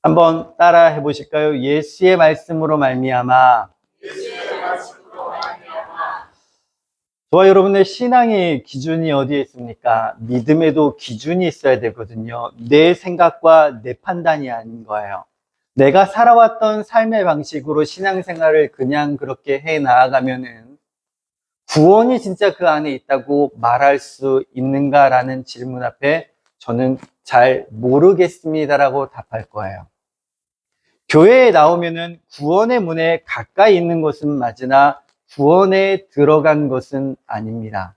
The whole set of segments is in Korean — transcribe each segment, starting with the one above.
한번 따라 해보실까요? 예수의 말씀으로 말미암아. 저와 여러분의 신앙의 기준이 어디에 있습니까? 믿음에도 기준이 있어야 되거든요. 내 생각과 내 판단이 아닌 거예요. 내가 살아왔던 삶의 방식으로 신앙생활을 그냥 그렇게 해 나아가면은 구원이 진짜 그 안에 있다고 말할 수 있는가라는 질문 앞에 저는 잘 모르겠습니다라고 답할 거예요. 교회에 나오면은 구원의 문에 가까이 있는 것은 맞으나 구원에 들어간 것은 아닙니다.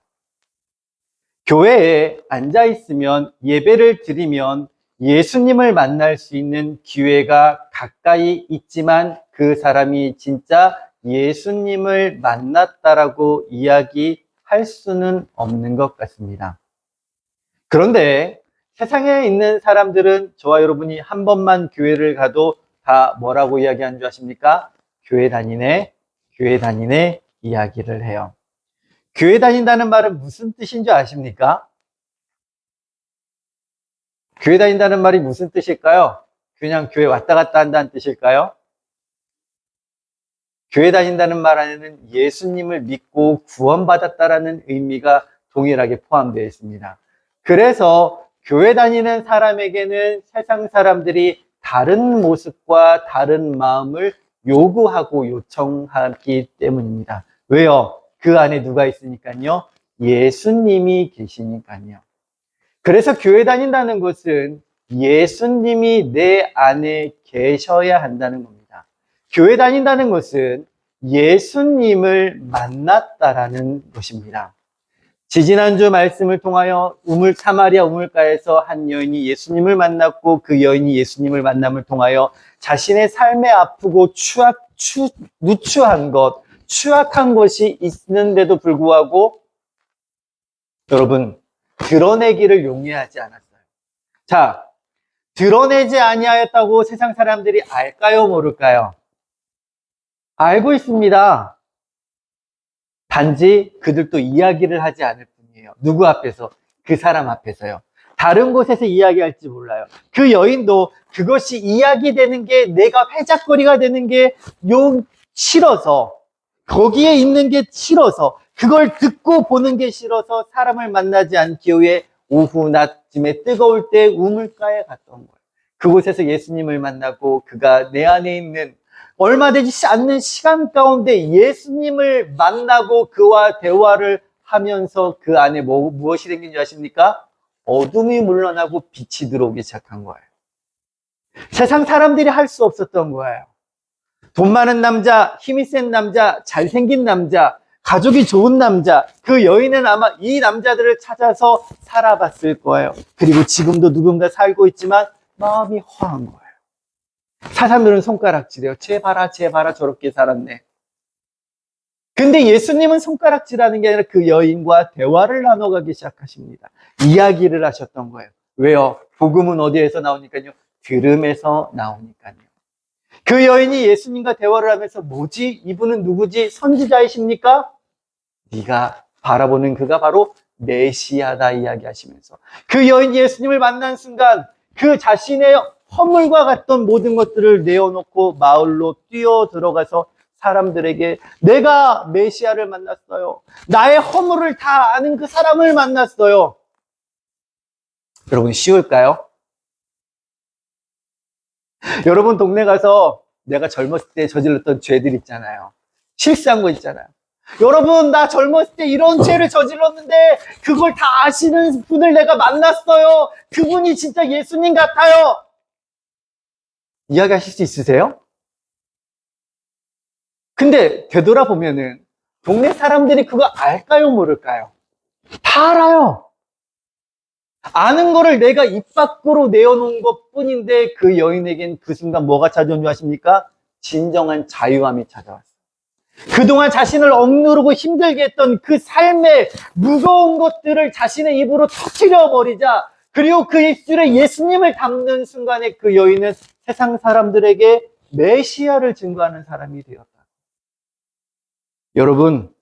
교회에 앉아 있으면 예배를 드리면 예수님을 만날 수 있는 기회가 가까이 있지만 그 사람이 진짜 예수님을 만났다라고 이야기할 수는 없는 것 같습니다. 그런데 세상에 있는 사람들은 저와 여러분이 한 번만 교회를 가도 다 뭐라고 이야기하는 줄 아십니까? 교회 다니네 이야기를 해요. 교회 다닌다는 말은 무슨 뜻인 줄 아십니까? 교회 다닌다는 말이 무슨 뜻일까요? 그냥 교회 왔다 갔다 한다는 뜻일까요? 교회 다닌다는 말 안에는 예수님을 믿고 구원받았다라는 의미가 동일하게 포함되어 있습니다. 그래서 교회 다니는 사람에게는 세상 사람들이 다른 모습과 다른 마음을 요구하고 요청하기 때문입니다. 왜요? 그 안에 누가 있으니까요? 예수님이 계시니까요. 그래서 교회 다닌다는 것은 예수님이 내 안에 계셔야 한다는 겁니다. 교회 다닌다는 것은 예수님을 만났다라는 것입니다. 지지난주 말씀을 통하여 사마리아 우물가에서 한 여인이 예수님을 만났고 그 여인이 예수님을 만남을 통하여 자신의 삶에 아프고 누추한 것, 추악한 것이 있는데도 불구하고 여러분 드러내기를 용이하지 않았어요. 자, 드러내지 아니하였다고 세상 사람들이 알까요, 모를까요? 알고 있습니다. 단지 그들도 이야기를 하지 않을 뿐이에요. 누구 앞에서? 그 사람 앞에서요. 다른 곳에서 이야기할지 몰라요. 그 여인도 그것이 이야기되는 게 내가 회작거리가 되는 게 싫어서 거기에 있는 게 싫어서 그걸 듣고 보는 게 싫어서 사람을 만나지 않기 위해 오후 낮쯤에 뜨거울 때 우물가에 갔던 거예요. 그곳에서 예수님을 만나고 그가 내 안에 있는 얼마 되지 않는 시간 가운데 예수님을 만나고 그와 대화를 하면서 그 안에 무엇이 생긴 줄 아십니까? 어둠이 물러나고 빛이 들어오기 시작한 거예요. 세상 사람들이 할 수 없었던 거예요. 돈 많은 남자, 힘이 센 남자, 잘생긴 남자, 가족이 좋은 남자, 그 여인은 아마 이 남자들을 찾아서 살아봤을 거예요. 그리고 지금도 누군가 살고 있지만 마음이 허한 거예요. 사람들은 손가락질해요. 쟤 봐라 저렇게 살았네. 근데 예수님은 손가락질하는 게 아니라 그 여인과 대화를 나눠가기 시작하십니다. 이야기를 하셨던 거예요. 왜요? 복음은 어디에서 나오니까요? 들음에서 나오니까요. 그 여인이 예수님과 대화를 하면서 뭐지? 이분은 누구지? 선지자이십니까? 네가 바라보는 그가 바로 메시아다 이야기하시면서 그 여인이 예수님을 만난 순간 그 자신의 허물과 같던 모든 것들을 내어놓고 마을로 뛰어 들어가서 사람들에게 내가 메시아를 만났어요. 나의 허물을 다 아는 그 사람을 만났어요. 여러분 쉬울까요? 여러분 동네 가서 내가 젊었을 때 저질렀던 죄들 있잖아요. 실수한 거 있잖아요. 여러분 나 젊었을 때 이런 죄를 저질렀는데 그걸 다 아시는 분을 내가 만났어요. 그분이 진짜 예수님 같아요. 이야기하실 수 있으세요? 근데 되돌아보면은 동네 사람들이 그거 알까요, 모를까요? 다 알아요. 아는 거를 내가 입 밖으로 내어놓은 것 뿐인데 그 여인에겐 그 순간 뭐가 찾아온 줄 아십니까? 진정한 자유함이 찾아왔어요. 그동안 자신을 억누르고 힘들게 했던 그 삶의 무거운 것들을 자신의 입으로 터뜨려 버리자 그리고 그 입술에 예수님을 담는 순간에 그 여인은 세상 사람들에게 메시아를 증거하는 사람이 되었다. 여러분,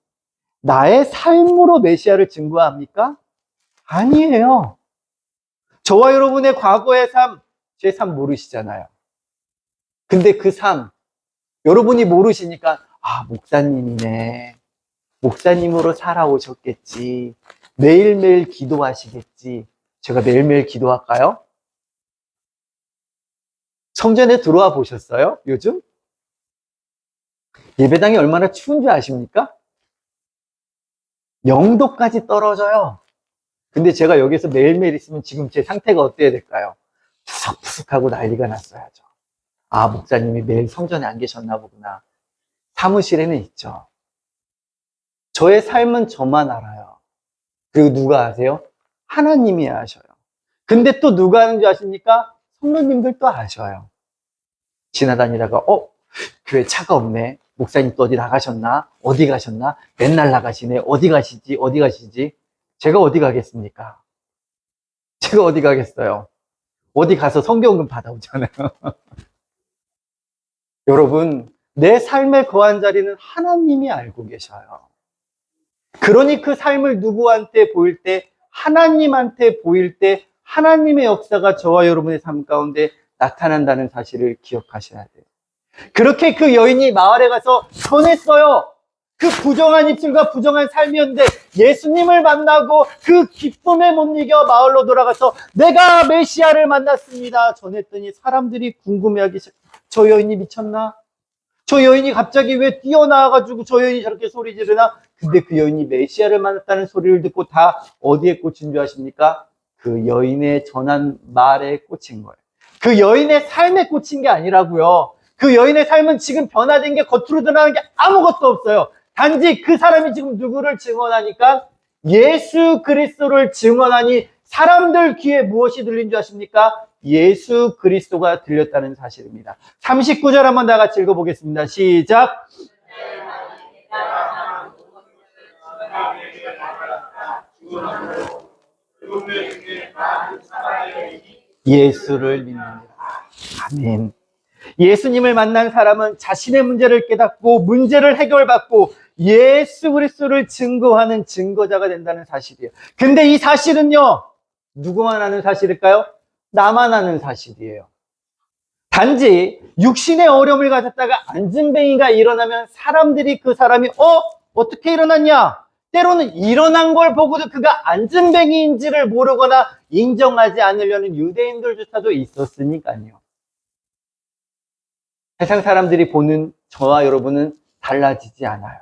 나의 삶으로 메시아를 증거합니까? 아니에요. 저와 여러분의 과거의 삶, 제 삶 모르시잖아요. 근데 그 삶, 여러분이 모르시니까, 아, 목사님이네. 목사님으로 살아오셨겠지. 매일매일 기도하시겠지. 제가 매일매일 기도할까요? 성전에 들어와 보셨어요? 요즘? 예배당이 얼마나 추운 줄 아십니까? 0도까지 떨어져요. 근데 제가 여기서 매일매일 있으면 지금 제 상태가 어때야 될까요? 푸석푸석하고 난리가 났어야죠. 아, 목사님이 매일 성전에 안 계셨나 보구나. 사무실에는 있죠. 저의 삶은 저만 알아요. 그리고 누가 아세요? 하나님이 아셔요. 근데 또 누가 아는 줄 아십니까? 성도님들도 아셔요. 지나다니다가 교회 차가 없네. 목사님 또 어디 나가셨나? 어디 가셨나? 맨날 나가시네. 어디 가시지? 어디 가시지? 제가 어디 가겠습니까? 제가 어디 가겠어요? 어디 가서 성경금 받아오잖아요. 여러분, 내 삶에 거한 자리는 하나님이 알고 계셔요. 그러니 그 삶을 누구한테 보일 때, 하나님한테 보일 때 하나님의 역사가 저와 여러분의 삶 가운데 나타난다는 사실을 기억하셔야 돼요. 그렇게 그 여인이 마을에 가서 전했어요. 그 부정한 입술과 부정한 삶이었는데 예수님을 만나고 그 기쁨에 못 이겨 마을로 돌아가서 내가 메시아를 만났습니다. 전했더니 사람들이 궁금해하기 시작. 저 여인이 미쳤나? 저 여인이 갑자기 왜 뛰어나와가지고 저 여인이 저렇게 소리 지르나? 근데 그 여인이 메시아를 만났다는 소리를 듣고 다 어디에 꽂힌 줄 아십니까? 그 여인의 전한 말에 꽂힌 거예요. 그 여인의 삶에 꽂힌 게 아니라고요. 그 여인의 삶은 지금 변화된 게 겉으로 드러나는 게 아무것도 없어요. 단지 그 사람이 지금 누구를 증언하니까 예수 그리스도를 증언하니 사람들 귀에 무엇이 들린 줄 아십니까? 예수 그리스도가 들렸다는 사실입니다. 39절 한번 다 같이 읽어보겠습니다. 시작. 예수를 믿느니라. 아멘. 예수님을 만난 사람은 자신의 문제를 깨닫고 문제를 해결받고 예수 그리스도를 증거하는 증거자가 된다는 사실이에요. 근데 이 사실은요, 누구만 아는 사실일까요? 나만 아는 사실이에요. 단지 육신의 어려움을 가졌다가 안진뱅이가 일어나면 사람들이 그 사람이 어떻게 일어났냐? 때로는 일어난 걸 보고도 그가 안진뱅이인지를 모르거나 인정하지 않으려는 유대인들조차도 있었으니까요. 세상 사람들이 보는 저와 여러분은 달라지지 않아요.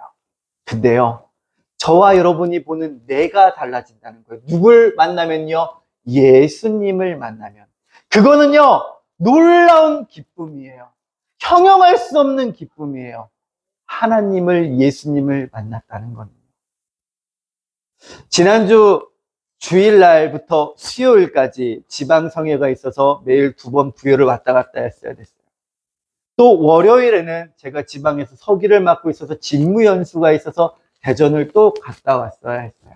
근데요, 저와 여러분이 보는 내가 달라진다는 거예요. 누굴 만나면요? 예수님을 만나면. 그거는요, 놀라운 기쁨이에요. 형용할 수 없는 기쁨이에요. 하나님을, 예수님을 만났다는 겁니다. 지난주 주일날부터 수요일까지 지방성회가 있어서 매일 2번 부여를 왔다 갔다 했어야 됐어요. 또 월요일에는 제가 지방에서 서기를 맡고 있어서 직무연수가 있어서 대전을 또 갔다 왔어야 했어요.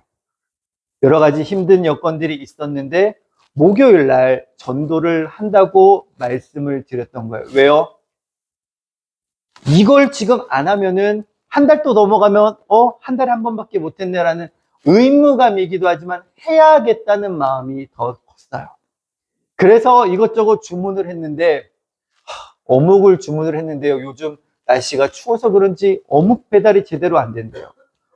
여러 가지 힘든 여건들이 있었는데 목요일 날 전도를 한다고 말씀을 드렸던 거예요. 왜요? 이걸 지금 안 하면은 한 달 또 넘어가면 한 달에 한 번밖에 못 했네라는 의무감이기도 하지만 해야겠다는 마음이 더 컸어요. 그래서 이것저것 주문을 했는데 어묵을 주문을 했는데요. 요즘 날씨가 추워서 그런지 어묵 배달이 제대로 안 된대요.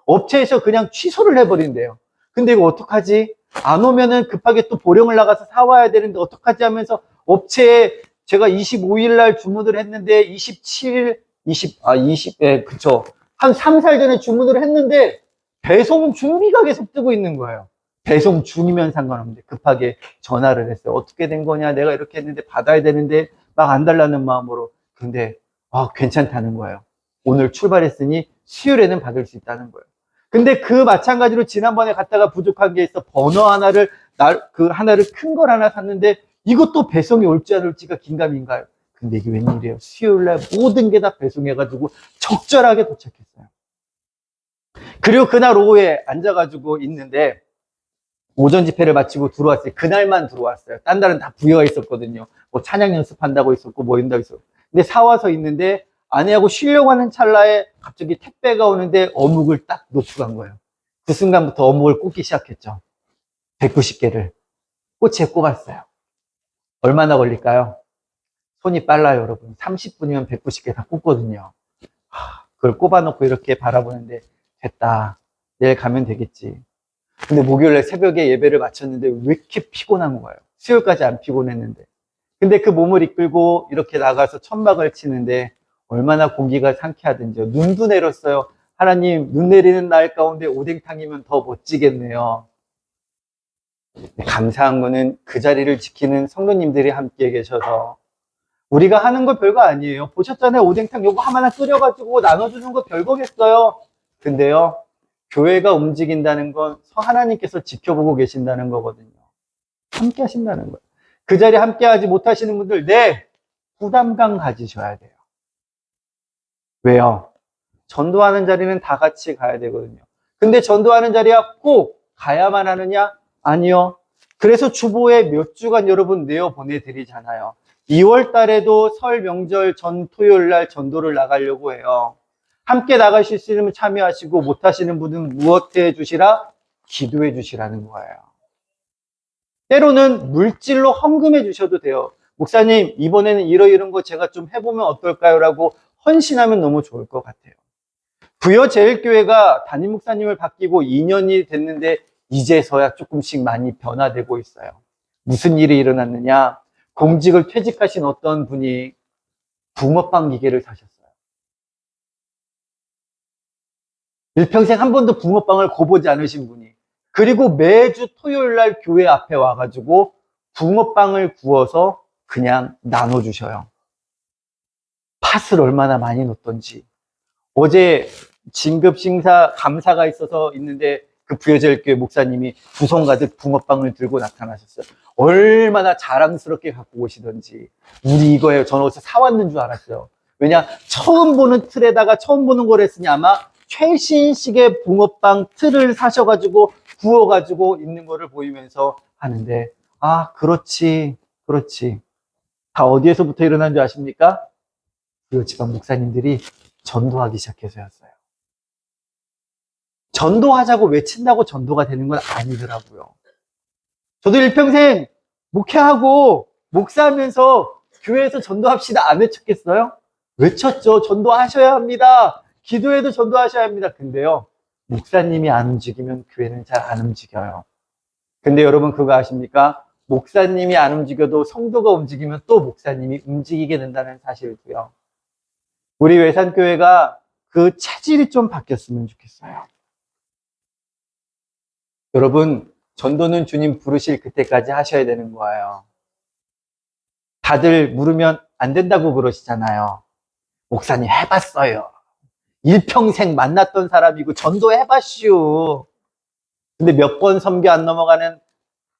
업체에서 그냥 취소를 해버린대요. 근데 이거 어떡하지? 안 오면은 급하게 또 보령을 나가서 사와야 되는데 어떡하지 하면서 업체에 제가 25일 날 주문을 했는데 27일, 그쵸. 한 3, 4일 전에 주문을 했는데 배송 준비가 계속 뜨고 있는 거예요. 배송 중이면 상관없는데 급하게 전화를 했어요. 어떻게 된 거냐? 내가 이렇게 했는데 받아야 되는데 막 안 달라는 마음으로. 근데 괜찮다는 거예요. 오늘 출발했으니 수요일에는 받을 수 있다는 거예요. 근데 그 마찬가지로 지난번에 갔다가 부족한 게 있어 버너 하나를 하나를 큰 걸 하나 샀는데 이것도 배송이 올지 안 올지가 긴가민가요. 근데 이게 웬일이에요? 수요일날 모든 게 다 배송해가지고 적절하게 도착했어요. 그리고 그날 오후에 앉아가지고 있는데 오전 집회를 마치고 들어왔어요. 그날만 들어왔어요. 딴 날은 다 부여가 있었거든요. 뭐 찬양 연습한다고 있었고 뭐 이런다고 있었고. 근데 사와서 있는데 아내하고 쉬려고 하는 찰나에 갑자기 택배가 오는데 어묵을 딱 놓고 간 거예요. 그 순간부터 어묵을 꽂기 시작했죠. 190개를 꼬치에 꼽았어요. 얼마나 걸릴까요? 손이 빨라요, 여러분. 30분이면 190개 다 꽂거든요. 그걸 꼽아놓고 이렇게 바라보는데, 됐다. 내일 가면 되겠지. 근데 목요일날 새벽에 예배를 마쳤는데 왜 이렇게 피곤한 거예요? 수요일까지 안 피곤했는데. 근데 그 몸을 이끌고 이렇게 나가서 천막을 치는데 얼마나 공기가 상쾌하든지요. 눈도 내렸어요. 하나님, 눈 내리는 날 가운데 오뎅탕이면 더 멋지겠네요. 감사한 거는 그 자리를 지키는 성도님들이 함께 계셔서 우리가 하는 거 별거 아니에요. 보셨잖아요. 오뎅탕 요거 하나 끓여가지고 나눠주는 거 별거겠어요. 근데요, 교회가 움직인다는 건 하나님께서 지켜보고 계신다는 거거든요. 함께 하신다는 거예요. 그 자리에 함께 하지 못하시는 분들, 네, 부담감 가지셔야 돼요. 왜요? 전도하는 자리는 다 같이 가야 되거든요. 근데 전도하는 자리야 꼭 가야만 하느냐? 아니요. 그래서 주보에 몇 주간 여러분 내어 보내드리잖아요. 2월 달에도 설 명절 전 토요일 날 전도를 나가려고 해요. 함께 나가실 수 있으면 참여하시고 못하시는 분은 무엇해 주시라? 기도해 주시라는 거예요. 때로는 물질로 헌금해 주셔도 돼요. 목사님, 이번에는 이런 거 제가 좀 해보면 어떨까요? 라고 헌신하면 너무 좋을 것 같아요. 부여제일교회가 담임 목사님을 바뀌고 2년이 됐는데 이제서야 조금씩 많이 변화되고 있어요. 무슨 일이 일어났느냐? 공직을 퇴직하신 어떤 분이 붕어빵 기계를 사셨어요. 일평생 한 번도 붕어빵을 구워보지 않으신 분이. 그리고 매주 토요일 날 교회 앞에 와가지고 붕어빵을 구워서 그냥 나눠주셔요. 팥을 얼마나 많이 넣었던지. 어제 진급심사 감사가 있어서 있는데 그 부여제일교회 목사님이 두 손 가득 붕어빵을 들고 나타나셨어요. 얼마나 자랑스럽게 갖고 오시던지. 우리 이거예요. 저는 어디서 사왔는 줄 알았어요. 왜냐? 처음 보는 틀에다가 처음 보는 걸 했으니 아마 최신식의 붕어빵 틀을 사셔가지고 구워가지고 있는 거를 보이면서 하는데, 아, 그렇지. 다 어디에서부터 일어난 줄 아십니까? 그 지방 목사님들이 전도하기 시작해서였어요. 전도하자고 외친다고 전도가 되는 건 아니더라고요. 저도 일평생 목회하고 목사하면서 교회에서 전도합시다 안 외쳤겠어요? 외쳤죠. 전도하셔야 합니다. 기도해도 전도하셔야 합니다. 근데요, 목사님이 안 움직이면 교회는 잘 안 움직여요. 근데 여러분 그거 아십니까? 목사님이 안 움직여도 성도가 움직이면 또 목사님이 움직이게 된다는 사실도요. 우리 외산교회가 그 체질이 좀 바뀌었으면 좋겠어요. 여러분, 전도는 주님 부르실 그때까지 하셔야 되는 거예요. 다들 물으면 안 된다고 그러시잖아요. 목사님 해봤어요. 일평생 만났던 사람이고 전도 해봤슈. 근데 몇 번 섬겨 안 넘어가는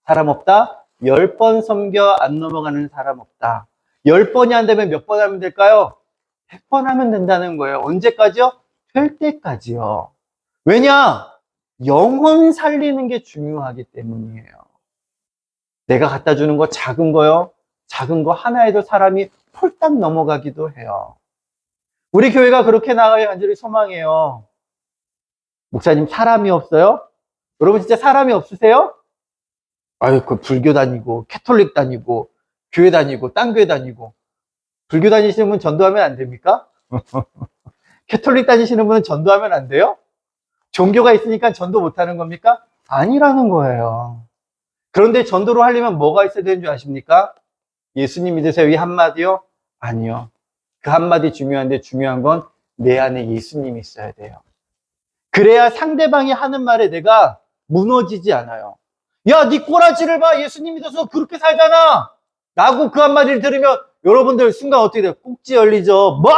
사람 없다? 10번 섬겨 안 넘어가는 사람 없다. 10번이 안 되면 몇 번 하면 될까요? 100번 하면 된다는 거예요. 언제까지요? 될 때까지요. 왜냐? 영혼 살리는 게 중요하기 때문이에요. 내가 갖다 주는 거 작은 거요. 작은 거 하나에도 사람이 홀딱 넘어가기도 해요. 우리 교회가 그렇게 나가야 간절히 소망해요. 목사님 사람이 없어요? 여러분 진짜 사람이 없으세요? 아유, 그 불교 다니고 캐톨릭 다니고 교회 다니고 딴 교회 다니고. 불교 다니시는 분 전도하면 안 됩니까? 캐톨릭 다니시는 분은 전도하면 안 돼요? 종교가 있으니까 전도 못하는 겁니까? 아니라는 거예요. 그런데 전도를 하려면 뭐가 있어야 되는 줄 아십니까? 예수님 믿으세요 이 한마디요? 아니요. 그 한마디 중요한데 중요한 건 내 안에 예수님이 있어야 돼요. 그래야 상대방이 하는 말에 내가 무너지지 않아요. 야, 네 꼬라지를 봐. 예수님 믿어서 그렇게 살잖아. 라고 그 한마디를 들으면 여러분들 순간 어떻게 돼요? 꼭지 열리죠. 뭐?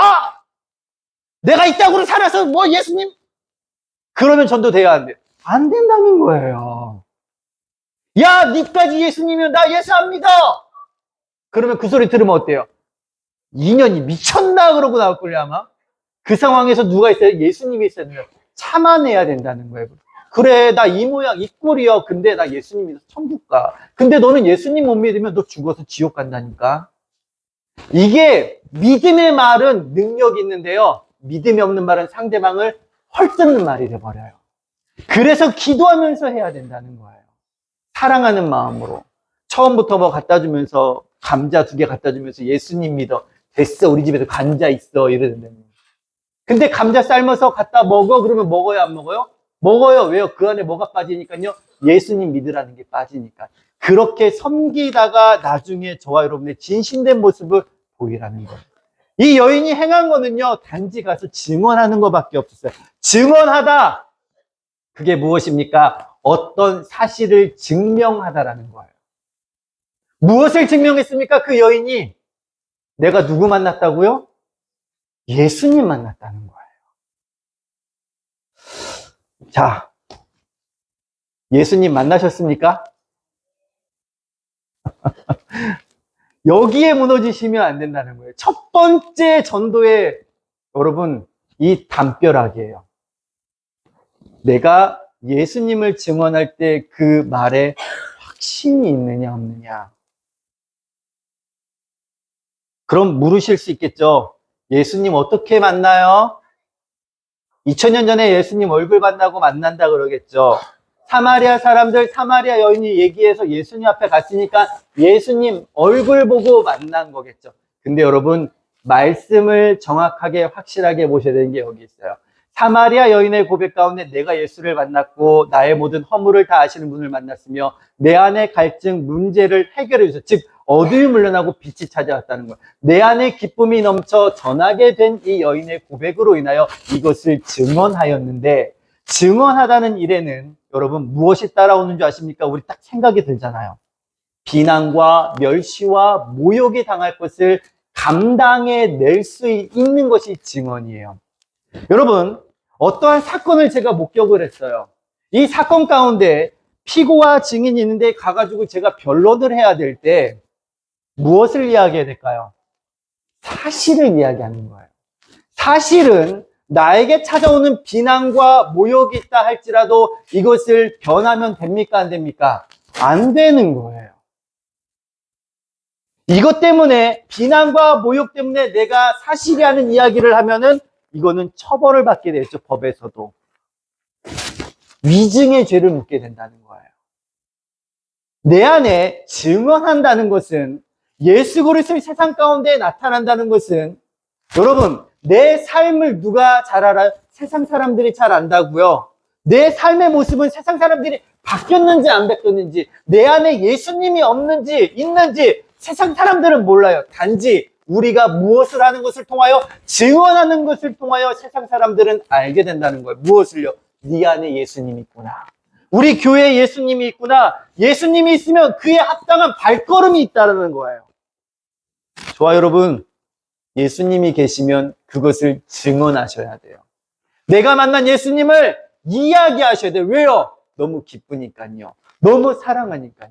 내가 이 땅으로 살아서 뭐 예수님? 그러면 전도 돼야 안 돼. 안 된다는 거예요. 야, 니까지 예수님이면 나 예수 안 믿어. 그러면 그 소리 들으면 어때요? 인연이 미쳤나 그러고 나올걸요 아마. 그 상황에서 누가 있어요? 예수님이 있어야 돼요. 참아내야 된다는 거예요. 그래, 나 이 모양 이 꼴이야. 근데 나 예수님 믿어서 천국 가. 근데 너는 예수님 못 믿으면 너 죽어서 지옥 간다니까. 이게 믿음의 말은 능력이 있는데요, 믿음이 없는 말은 상대방을 헐뜯는 말이 돼버려요. 그래서 기도하면서 해야 된다는 거예요. 사랑하는 마음으로 처음부터 뭐 갖다 주면서 감자 2개 갖다 주면서 예수님 믿어. 됐어, 우리 집에도 감자 있어. 이러는데. 근데 감자 삶아서 갖다 먹어? 그러면 먹어요, 안 먹어요? 먹어요. 왜요? 그 안에 뭐가 빠지니까요? 예수님 믿으라는 게 빠지니까. 그렇게 섬기다가 나중에 저와 여러분의 진실된 모습을 보이라는 거예요. 이 여인이 행한 거는요, 단지 가서 증언하는 것밖에 없었어요. 증언하다! 그게 무엇입니까? 어떤 사실을 증명하다라는 거예요. 무엇을 증명했습니까? 그 여인이 내가 누구 만났다고요? 예수님 만났다는 거예요. 자, 예수님 만나셨습니까? 여기에 무너지시면 안 된다는 거예요. 첫 번째 전도의 여러분, 이 담벼락이에요. 내가 예수님을 증언할 때 그 말에 확신이 있느냐 없느냐. 그럼 물으실 수 있겠죠. 예수님 어떻게 만나요? 2000년 전에 예수님 얼굴 만난다 그러겠죠. 사마리아 사람들, 사마리아 여인이 얘기해서 예수님 앞에 갔으니까 예수님 얼굴 보고 만난 거겠죠. 근데 여러분, 말씀을 정확하게 확실하게 보셔야 되는 게 여기 있어요. 사마리아 여인의 고백 가운데 내가 예수를 만났고 나의 모든 허물을 다 아시는 분을 만났으며 내 안의 갈증, 문제를 해결해 주셔서, 즉 어두움이 물러나고 빛이 찾아왔다는 거예요. 내 안에 기쁨이 넘쳐 전하게 된 이 여인의 고백으로 인하여 이것을 증언하였는데, 증언하다는 일에는 여러분 무엇이 따라오는 줄 아십니까? 우리 딱 생각이 들잖아요. 비난과 멸시와 모욕이 당할 것을 감당해낼 수 있는 것이 증언이에요. 여러분, 어떠한 사건을 제가 목격을 했어요. 이 사건 가운데 피고와 증인이 있는데 가가지고 제가 변론을 해야 될 때 무엇을 이야기해야 될까요? 사실을 이야기하는 거예요. 사실은 나에게 찾아오는 비난과 모욕이 있다 할지라도 이것을 변하면 됩니까? 안 됩니까? 안 되는 거예요. 이것 때문에, 비난과 모욕 때문에 내가 사실이라는 이야기를 하면은 이거는 처벌을 받게 되죠, 법에서도. 위증의 죄를 묻게 된다는 거예요. 내 안에 증언한다는 것은, 예수 그리스도의 세상 가운데 나타난다는 것은, 여러분, 내 삶을 누가 잘 알아요? 세상 사람들이 잘 안다고요. 내 삶의 모습은 세상 사람들이 바뀌었는지 안 바뀌었는지, 내 안에 예수님이 없는지 있는지 세상 사람들은 몰라요. 단지 우리가 무엇을 하는 것을 통하여, 증언하는 것을 통하여 세상 사람들은 알게 된다는 거예요. 무엇을요? 네 안에 예수님이 있구나. 우리 교회에 예수님이 있구나. 예수님이 있으면 그에 합당한 발걸음이 있다는 거예요. 좋아, 여러분. 예수님이 계시면 그것을 증언하셔야 돼요. 내가 만난 예수님을 이야기하셔야 돼요. 왜요? 너무 기쁘니까요. 너무 사랑하니까요.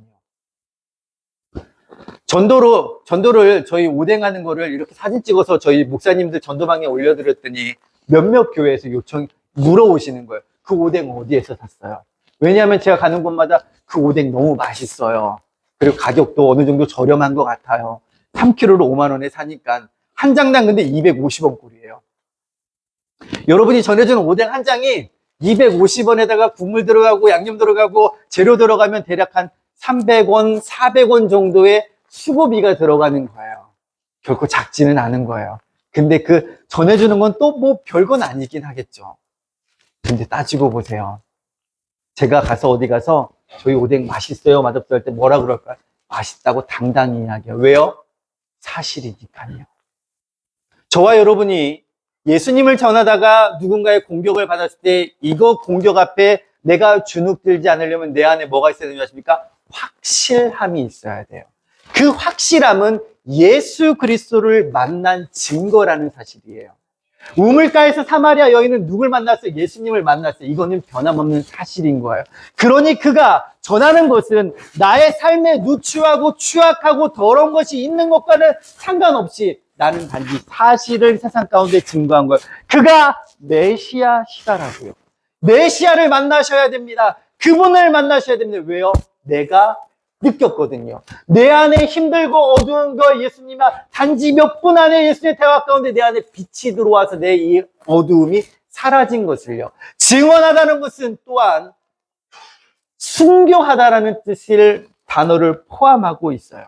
전도를 저희 오뎅하는 거를 이렇게 사진 찍어서 저희 목사님들 전도방에 올려드렸더니 몇몇 교회에서 물어오시는 거예요. 그 오뎅 어디에서 샀어요? 왜냐하면 제가 가는 곳마다 그 오뎅 너무 맛있어요. 그리고 가격도 어느 정도 저렴한 것 같아요. 3kg로 5만 원에 사니까. 한 장당 근데 250원 꼴이에요. 여러분이 전해주는 오뎅 한 장이 250원에다가 국물 들어가고 양념 들어가고 재료 들어가면 대략 한 300원, 400원 정도의 수고비가 들어가는 거예요. 결코 작지는 않은 거예요. 근데 그 전해주는 건 또 뭐 별건 아니긴 하겠죠. 근데 따지고 보세요. 제가 가서 어디 가서 저희 오뎅 맛있어요, 맛없어요 할 때 뭐라 그럴까요? 맛있다고 당당히 이야기해요. 왜요? 사실이니까요. 저와 여러분이 예수님을 전하다가 누군가의 공격을 받았을 때 이거 공격 앞에 내가 주눅들지 않으려면 내 안에 뭐가 있어야 되는지 아십니까? 확실함이 있어야 돼요. 그 확실함은 예수 그리스도를 만난 증거라는 사실이에요. 우물가에서 사마리아 여인은 누굴 만났어요? 예수님을 만났어요. 이거는 변함없는 사실인 거예요. 그러니 그가 전하는 것은 나의 삶에 누추하고 추악하고 더러운 것이 있는 것과는 상관없이 나는 단지 사실을 세상 가운데 증거한 거예요. 그가 메시아시다라고요. 메시아를 만나셔야 됩니다. 그분을 만나셔야 됩니다. 왜요? 내가 느꼈거든요. 내 안에 힘들고 어두운 거 예수님아, 단지 몇 분 안에 예수님의 대화 가운데 내 안에 빛이 들어와서 내 이 어두움이 사라진 것을요. 증언하다는 것은 또한 순교하다라는 뜻을 단어를 포함하고 있어요.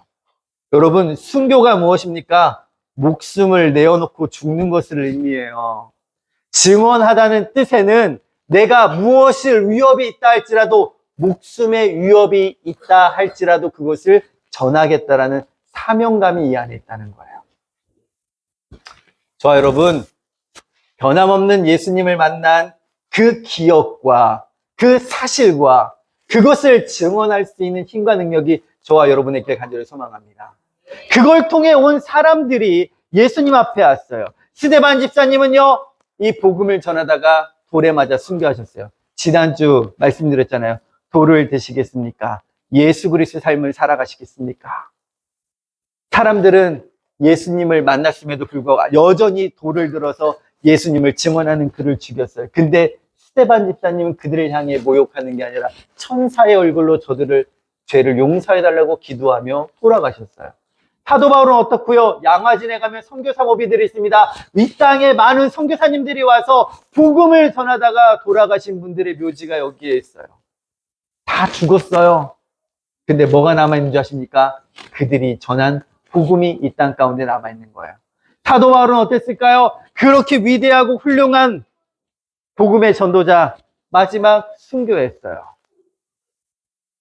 여러분, 순교가 무엇입니까? 목숨을 내어놓고 죽는 것을 의미해요. 증언하다는 뜻에는 내가 무엇을 위협이 있다 할지라도, 목숨의 위협이 있다 할지라도 그것을 전하겠다라는 사명감이 이 안에 있다는 거예요. 저와 여러분, 변함없는 예수님을 만난 그 기억과 그 사실과 그것을 증언할 수 있는 힘과 능력이 저와 여러분에게 간절히 소망합니다. 그걸 통해 온 사람들이 예수님 앞에 왔어요. 스데반 집사님은요, 이 복음을 전하다가 돌에 맞아 순교하셨어요. 지난주 말씀드렸잖아요. 돌을 드시겠습니까? 예수 그리스도의 삶을 살아가시겠습니까? 사람들은 예수님을 만났음에도 불구하고 여전히 돌을 들어서 예수님을 증언하는 그를 죽였어요. 근데 스데반 집사님은 그들을 향해 모욕하는 게 아니라 천사의 얼굴로 저들을 죄를 용서해달라고 기도하며 돌아가셨어요. 사도 바울은 어떻고요? 양화진에 가면 선교사모비들이 있습니다. 이 땅에 많은 선교사님들이 와서 복음을 전하다가 돌아가신 분들의 묘지가 여기에 있어요. 다 죽었어요. 근데 뭐가 남아있는 줄 아십니까? 그들이 전한 복음이 이 땅 가운데 남아있는 거예요. 사도 바울은 어땠을까요? 그렇게 위대하고 훌륭한 복음의 전도자, 마지막 순교했어요.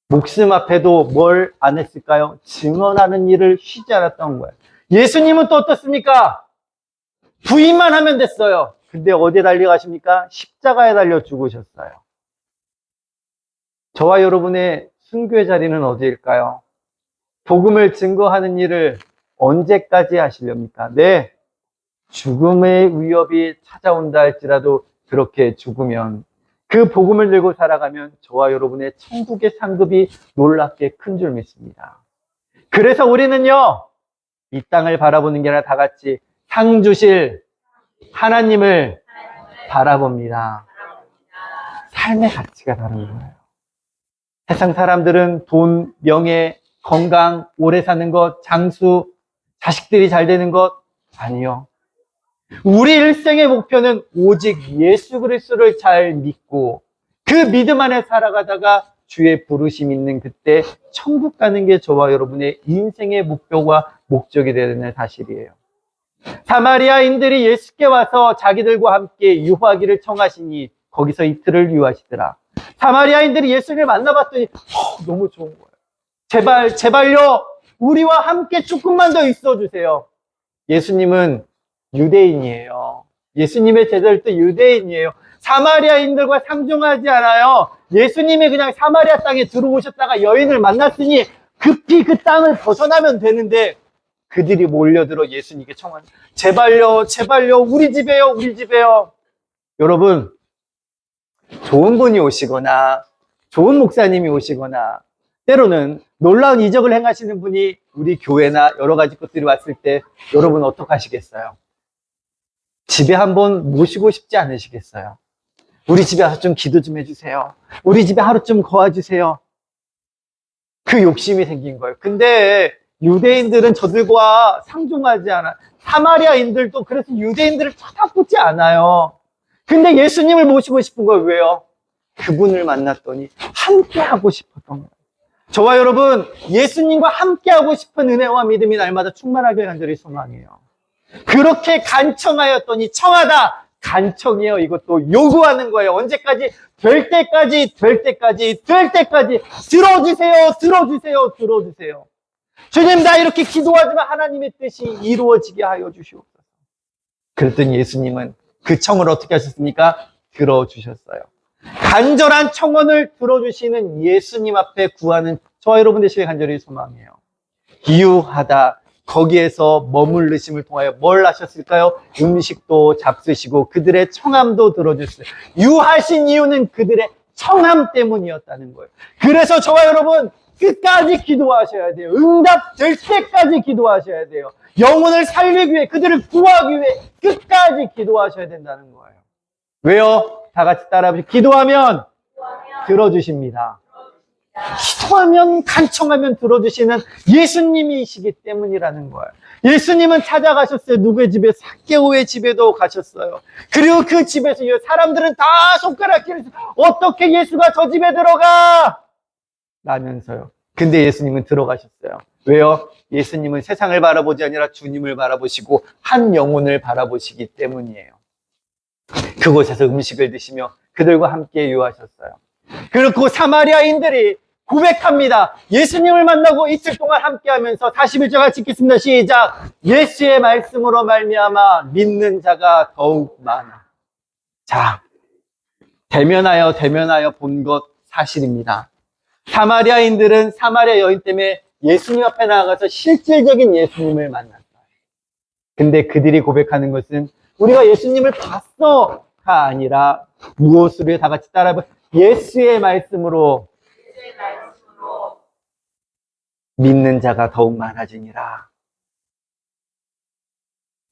목숨 앞에도 뭘 안 했을까요? 증언하는 일을 쉬지 않았던 거예요. 예수님은 또 어떻습니까? 부인만 하면 됐어요. 근데 어디에 달려가십니까? 십자가에 달려 죽으셨어요. 저와 여러분의 순교의 자리는 어디일까요? 복음을 증거하는 일을 언제까지 하시렵니까? 네, 죽음의 위협이 찾아온다 할지라도 그렇게 죽으면, 그 복음을 들고 살아가면 저와 여러분의 천국의 상급이 놀랍게 큰 줄 믿습니다. 그래서 우리는요, 이 땅을 바라보는 게 아니라 다 같이 상 주실 하나님을 바라봅니다. 삶의 가치가 다른 거예요. 세상 사람들은 돈, 명예, 건강, 오래 사는 것, 장수, 자식들이 잘 되는 것, 아니요. 우리 일생의 목표는 오직 예수 그리스도를 잘 믿고 그 믿음 안에 살아가다가 주의 부르심 있는 그때 천국 가는 게 저와 여러분의 인생의 목표와 목적이 되는 사실이에요. 사마리아인들이 예수께 와서 자기들과 함께 유하기를 청하시니 거기서 이틀을 유하시더라. 사마리아인들이 예수를 만나봤더니 너무 좋은 거예요. 제발요, 우리와 함께 조금만 더 있어주세요. 예수님은 유대인이에요. 예수님의 제자들도 유대인이에요. 사마리아인들과 상종하지 않아요. 예수님이 그냥 사마리아 땅에 들어오셨다가 여인을 만났으니 급히 그 땅을 벗어나면 되는데 그들이 몰려들어 예수님께 청한, 제발요, 제발요, 우리 집에요, 우리 집에요. 여러분, 좋은 분이 오시거나 좋은 목사님이 오시거나 때로는 놀라운 이적을 행하시는 분이 우리 교회나 여러 가지 것들이 왔을 때 여러분 어떡하시겠어요? 집에 한번 모시고 싶지 않으시겠어요? 우리 집에 와서 좀 기도 좀 해주세요. 우리 집에 하루 좀 거와주세요. 그 욕심이 생긴 거예요. 근데 유대인들은 저들과 상종하지 않아요. 사마리아인들도 그래서 유대인들을 쳐다보지 않아요. 근데 예수님을 모시고 싶은 거예요. 왜요? 그분을 만났더니 함께하고 싶었던 거예요. 저와 여러분, 예수님과 함께하고 싶은 은혜와 믿음이 날마다 충만하게 간절히 소망해요. 그렇게 간청하였더니, 청하다, 간청이에요. 이것도 요구하는 거예요. 언제까지? 될 때까지, 될 때까지, 될 때까지. 들어주세요, 들어주세요, 들어주세요. 주님, 나 이렇게 기도하지만 하나님의 뜻이 이루어지게 하여 주시옵소서. 그랬더니 예수님은 그 청을 어떻게 하셨습니까? 들어주셨어요. 간절한 청원을 들어주시는 예수님 앞에 구하는 저와 여러분 되시길 간절히 소망해요. 기유하다, 거기에서 머물르심을 통하여 뭘 하셨을까요? 음식도 잡수시고 그들의 청함도 들어주셨어요. 유하신 이유는 그들의 청함 때문이었다는 거예요. 그래서 저와 여러분 끝까지 기도하셔야 돼요. 응답될 때까지 기도하셔야 돼요. 영혼을 살리기 위해, 그들을 구하기 위해 끝까지 기도하셔야 된다는 거예요. 왜요? 다 같이 따라해보시죠. 기도하면 들어주십니다. 기도하면, 간청하면 들어주시는 예수님이시기 때문이라는 거예요. 예수님은 찾아가셨어요. 누구의 집에? 삭개오의 집에도 가셨어요. 그리고 그 집에서 사람들은 다 손가락질해서 어떻게 예수가 저 집에 들어가? 라면서요. 근데 예수님은 들어가셨어요. 왜요? 예수님은 세상을 바라보지 아니라 주님을 바라보시고 한 영혼을 바라보시기 때문이에요. 그곳에서 음식을 드시며 그들과 함께 유하셨어요. 그리고 사마리아인들이 고백합니다. 예수님을 만나고 이틀 동안 함께하면서 41절 같이 읽겠습니다. 시작. 예수의 말씀으로 말미암아 믿는 자가 더욱 많아. 자, 대면하여 본 것 사실입니다. 사마리아인들은 사마리아 여인 때문에 예수님 앞에 나아가서 실질적인 예수님을 만났어요. 근데 그들이 고백하는 것은 우리가 예수님을 봤어가 아니라 무엇으로 다 같이 따라해봐. 예수의 말씀으로 믿는 자가 더욱 많아지니라.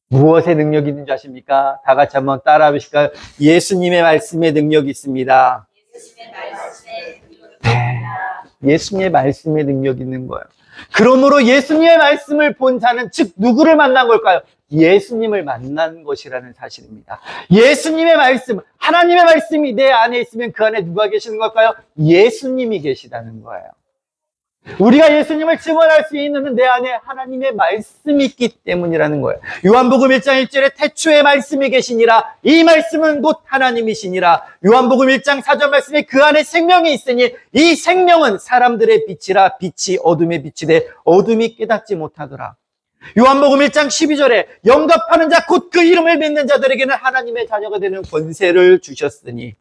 무엇의 능력이 있는 줄 아십니까? 다 같이 한번 따라해 보실까요? 예수님의 말씀에 능력이 있습니다. 네, 예수님의 말씀에 능력이 있는 거예요. 그러므로 예수님의 말씀을 본 자는 즉 누구를 만난 걸까요? 예수님을 만난 것이라는 사실입니다. 예수님의 말씀, 하나님의 말씀이 내 안에 있으면 그 안에 누가 계시는 걸까요? 예수님이 계시다는 거예요. 우리가 예수님을 증언할 수 있는 내 안에 하나님의 말씀이 있기 때문이라는 거예요. 요한복음 1장 1절에 태초에 말씀이 계시니라. 이 말씀은 곧 하나님이시니라. 요한복음 1장 4절 말씀에 그 안에 생명이 있으니 이 생명은 사람들의 빛이라. 빛이 어둠에 비치되 어둠이 깨닫지 못하더라. 요한복음 1장 12절에 영접하는 자 곧 그 이름을 믿는 자들에게는 하나님의 자녀가 되는 권세를 주셨으니.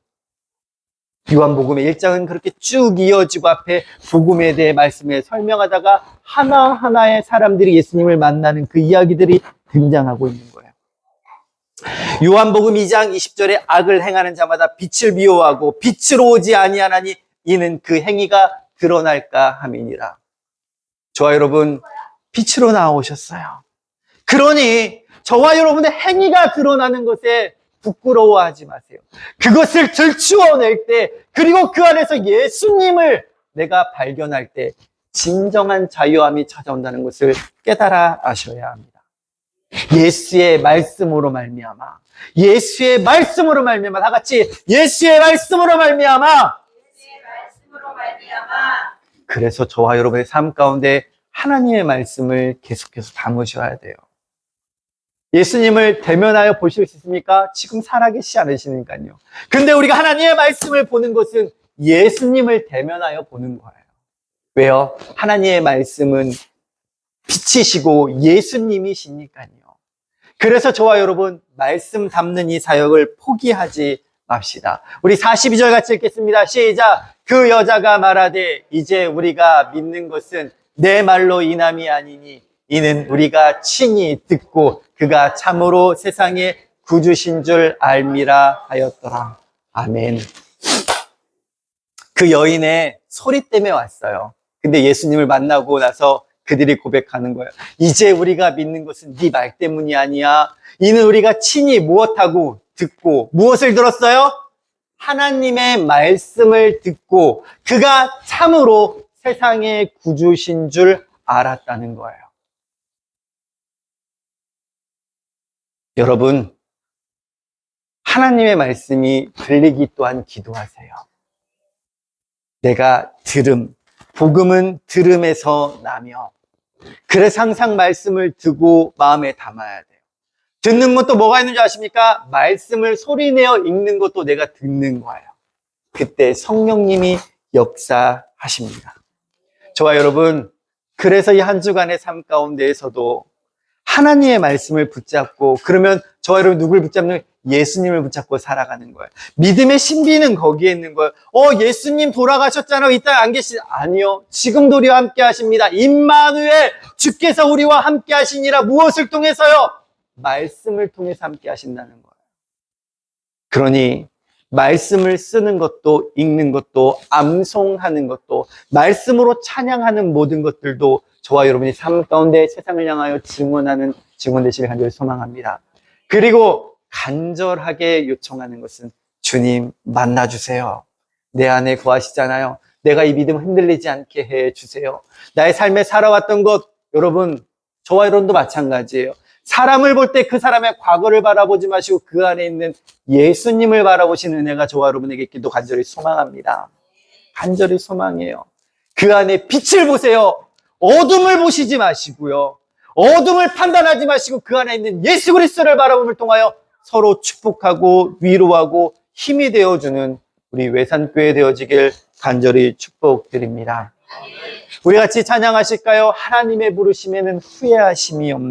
요한복음의 1장은 그렇게 쭉 이어지고 앞에 복음에 대해 말씀에 설명하다가 하나하나의 사람들이 예수님을 만나는 그 이야기들이 등장하고 있는 거예요. 요한복음 2장 20절에 악을 행하는 자마다 빛을 미워하고 빛으로 오지 아니하나니 이는 그 행위가 드러날까 함이니라. 저와 여러분, 빛으로 나오셨어요. 그러니 저와 여러분의 행위가 드러나는 것에 부끄러워하지 마세요. 그것을 들추어낼 때, 그리고 그 안에서 예수님을 내가 발견할 때 진정한 자유함이 찾아온다는 것을 깨달아 아셔야 합니다. 예수의 말씀으로 말미암아, 예수의 말씀으로 말미암아, 다 같이 예수의 말씀으로 말미암아. 그래서 저와 여러분의 삶 가운데 하나님의 말씀을 계속해서 담으셔야 돼요. 예수님을 대면하여 보실 수 있습니까? 지금 살아계시지 않으시니까요. 근데 우리가 하나님의 말씀을 보는 것은 예수님을 대면하여 보는 거예요. 왜요? 하나님의 말씀은 빛이시고 예수님이시니까요. 그래서 저와 여러분, 말씀 담는 이 사역을 포기하지 맙시다. 우리 42절 같이 읽겠습니다. 시작! 그 여자가 말하되 이제 우리가 믿는 것은 내 말로 인함이 아니니 이는 우리가 친히 듣고 그가 참으로 세상의 구주신 줄 알미라 하였더라. 아멘. 그 여인의 소리 때문에 왔어요. 근데 예수님을 만나고 나서 그들이 고백하는 거예요. 이제 우리가 믿는 것은 네 말 때문이 아니야. 이는 우리가 친히 무엇하고 듣고 무엇을 들었어요? 하나님의 말씀을 듣고 그가 참으로 세상의 구주신 줄 알았다는 거예요. 여러분, 하나님의 말씀이 들리기 또한 기도하세요. 내가 복음은 들음에서 나며, 그래서 항상 말씀을 두고 마음에 담아야 돼요. 듣는 것도 뭐가 있는 줄 아십니까? 말씀을 소리내어 읽는 것도 내가 듣는 거예요. 그때 성령님이 역사하십니다. 저와 여러분, 그래서 이 한 주간의 삶 가운데에서도 하나님의 말씀을 붙잡고, 그러면 저와 여러분 누굴 붙잡는? 예수님을 붙잡고 살아가는 거예요. 믿음의 신비는 거기에 있는 거예요. 예수님 돌아가셨잖아요. 이 땅에 안 아니요. 지금도 우리와 함께 하십니다. 임마누엘, 주께서 우리와 함께 하시니라. 무엇을 통해서요? 말씀을 통해서 함께 하신다는 거예요. 그러니 말씀을 쓰는 것도, 읽는 것도, 암송하는 것도, 말씀으로 찬양하는 모든 것들도 저와 여러분이 삶 가운데 세상을 향하여 증언하는 증언 되시길 간절히 소망합니다. 그리고 간절하게 요청하는 것은 주님 만나주세요. 내 안에 거하시잖아요. 내가 이 믿음 흔들리지 않게 해주세요. 나의 삶에 살아왔던 것, 여러분, 저와 여러분도 마찬가지예요. 사람을 볼 때 그 사람의 과거를 바라보지 마시고 그 안에 있는 예수님을 바라보시는 은혜가 저와 여러분에게 있기도 간절히 소망합니다. 간절히 소망해요. 그 안에 빛을 보세요. 어둠을 보시지 마시고요. 어둠을 판단하지 마시고 그 안에 있는 예수 그리스도를 바라봄을 통하여 서로 축복하고 위로하고 힘이 되어주는 우리 외산교회 되어지길 간절히 축복드립니다. 우리 같이 찬양하실까요? 하나님의 부르심에는 후회하심이 없는